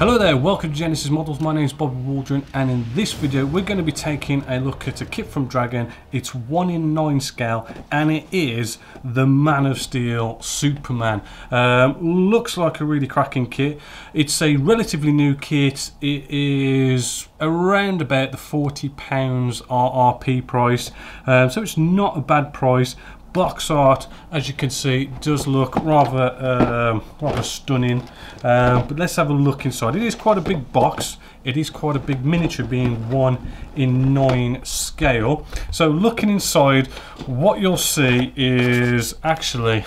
Hello there, welcome to Genesis Models. My name is Bobby Waldron, and in this video we're going to be taking a look at a kit from Dragon. It's 1:9 scale and it is the Man of Steel Superman. Looks like a really cracking kit. It's a relatively new kit. It is around about the £40 RRP price, so it's not a bad price. Box art, as you can see, does look rather stunning, but let's have a look inside. It is quite a big box. It is quite a big miniature, being 1:9 scale. So looking inside, what you'll see is actually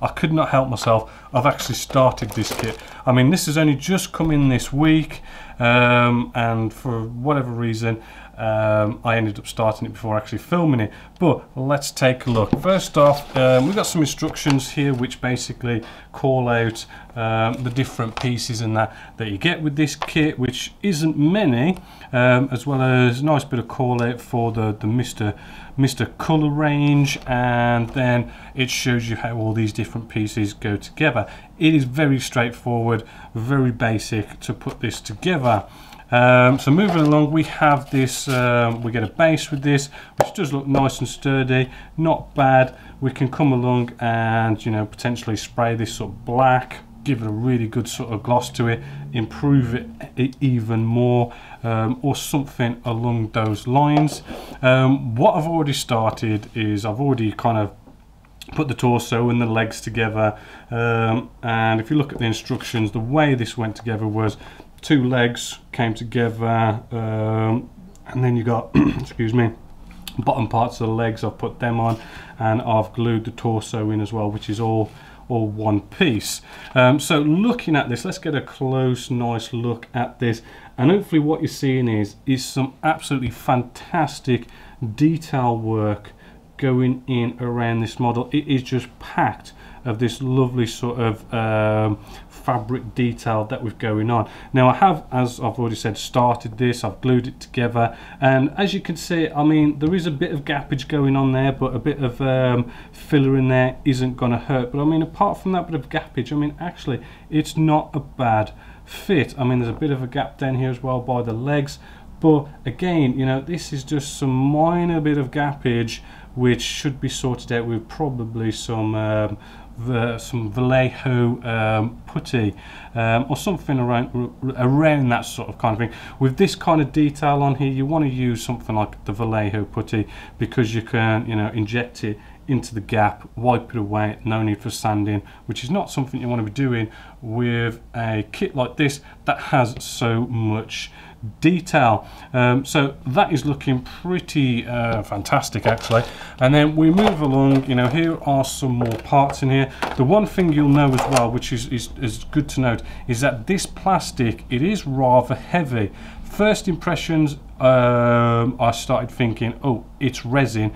I could not help myself. I've actually started this kit. I mean, this has only just come in this week, and for whatever reason I ended up starting it before actually filming it. But let's take a look. First off, we've got some instructions here which basically call out the different pieces and that you get with this kit, which isn't many, as well as a nice bit of call out for the Mr. Colour range, and then it shows you how all these different pieces go together. It is very straightforward, very basic to put this together. So moving along, we have this, we get a base with this, which does look nice and sturdy, not bad. We can come along and, you know, potentially spray this sort of black, give it a really good sort of gloss to it, improve it even more, or something along those lines. What I've already started is I've already kind of put the torso and the legs together, and if you look at the instructions, the way this went together was two legs came together, and then you got excuse me, bottom parts of the legs, I've put them on, and I've glued the torso in as well, which is all one piece. So looking at this, let's get a close nice look at this, and hopefully what you're seeing is some absolutely fantastic detail work going in around this model. It is just packed of this lovely sort of fabric detail that we've going on. Now I have, as I've already said, started this. I've glued it together, and as you can see, I mean, there is a bit of gappage going on there, but a bit of filler in there isn't going to hurt. But I mean, apart from that bit of gappage, I mean, actually it's not a bad fit. I mean, there's a bit of a gap down here as well by the legs, but again, you know, this is just some minor bit of gappage which should be sorted out with probably some Vallejo putty, or something around that sort of kind of thing. With this kind of detail on here, you want to use something like the Vallejo putty, because you can, you know, inject it into the gap, wipe it away, no need for sanding, which is not something you want to be doing with a kit like this that has so much detail. So that is looking pretty fantastic actually. And then we move along, you know, here are some more parts in here. The one thing you'll know as well, which is good to note, is that this plastic, it is rather heavy. First impressions, I started thinking, oh, it's resin,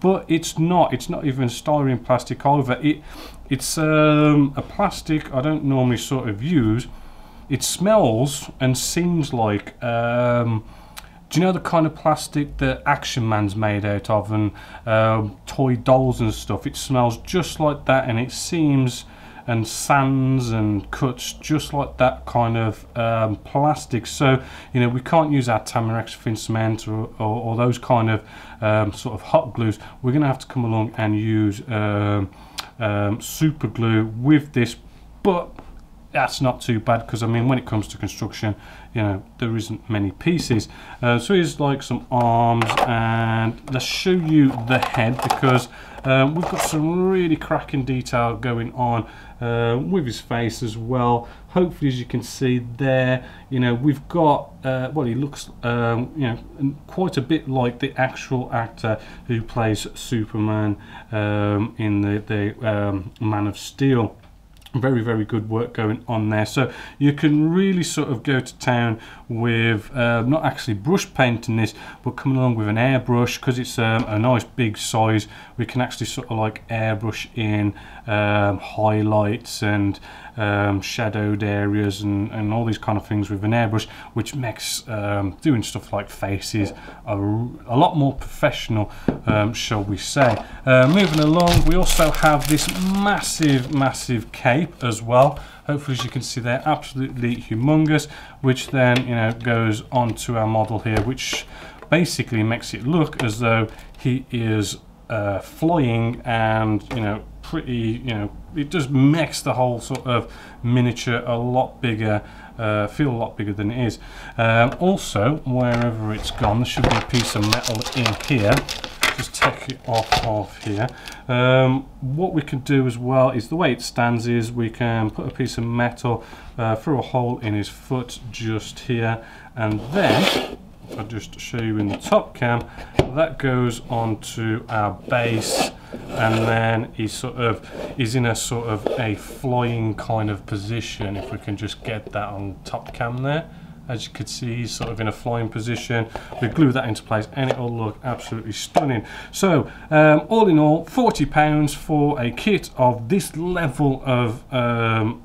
but it's not even styrene plastic either. It's a plastic I don't normally sort of use. It smells and seems like, do you know the kind of plastic that Action Man's made out of, and toy dolls and stuff? It smells just like that, and it seems and sands and cuts just like that kind of plastic. So, you know, we can't use our Tamex thin cement or those kind of sort of hot glues. We're going to have to come along and use super glue with this, but that's not too bad, because I mean, when it comes to construction, you know, there isn't many pieces. So here's like some arms, and let's show you the head, because we've got some really cracking detail going on with his face as well. Hopefully, as you can see there, you know, we've got well, he looks you know, quite a bit like the actual actor who plays Superman in the Man of Steel. Very good work going on there. So you can really sort of go to town with not actually brush painting this, but coming along with an airbrush, because it's a nice big size. We can actually sort of like airbrush in highlights and shadowed areas and all these kind of things with an airbrush, which makes doing stuff like faces a lot more professional, shall we say. Moving along, we also have this massive cape as well. Hopefully, as you can see, they're absolutely humongous, which then, you know, goes onto our model here, which basically makes it look as though he is flying, and, you know, pretty, you know, it just makes the whole sort of miniature a lot bigger, feel a lot bigger than it is. Also, wherever it's gone, there should be a piece of metal in here. Just take it off of here. What we can do as well is, the way it stands is, we can put a piece of metal through a hole in his foot just here, and then I'll just show you in the top cam, that goes onto our base, and then he's in a sort of a flying kind of position. If we can just get that on top cam there. As you can see, he's sort of in a flying position. We glue that into place and it will look absolutely stunning. So all in all, £40 for a kit of this level of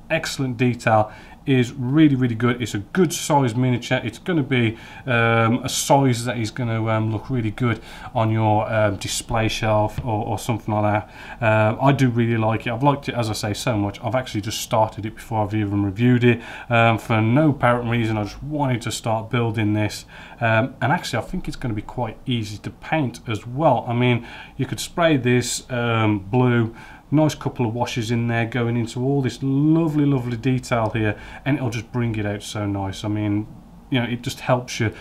excellent detail is really good. It's a good size miniature. It's going to be a size that is going to look really good on your display shelf or something like that. I do really like it. I've liked it, as I say, so much. I've actually just started it before I've even reviewed it, for no apparent reason. I just wanted to start building this, and actually I think it's going to be quite easy to paint as well. I mean, you could spray this blue, nice couple of washes in there going into all this lovely detail here, and it'll just bring it out so nice. I mean, you know, it just helps your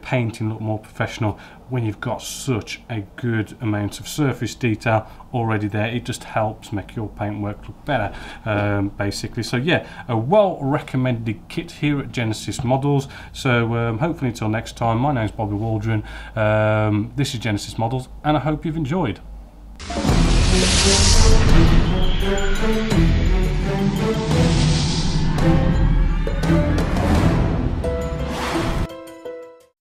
painting look more professional when you've got such a good amount of surface detail already there. It just helps make your paintwork look better, basically. So yeah, a well recommended kit here at Genesis Models. So hopefully until next time, my name's Bobby Waldron, this is Genesis Models, and I hope you've enjoyed. Thank you.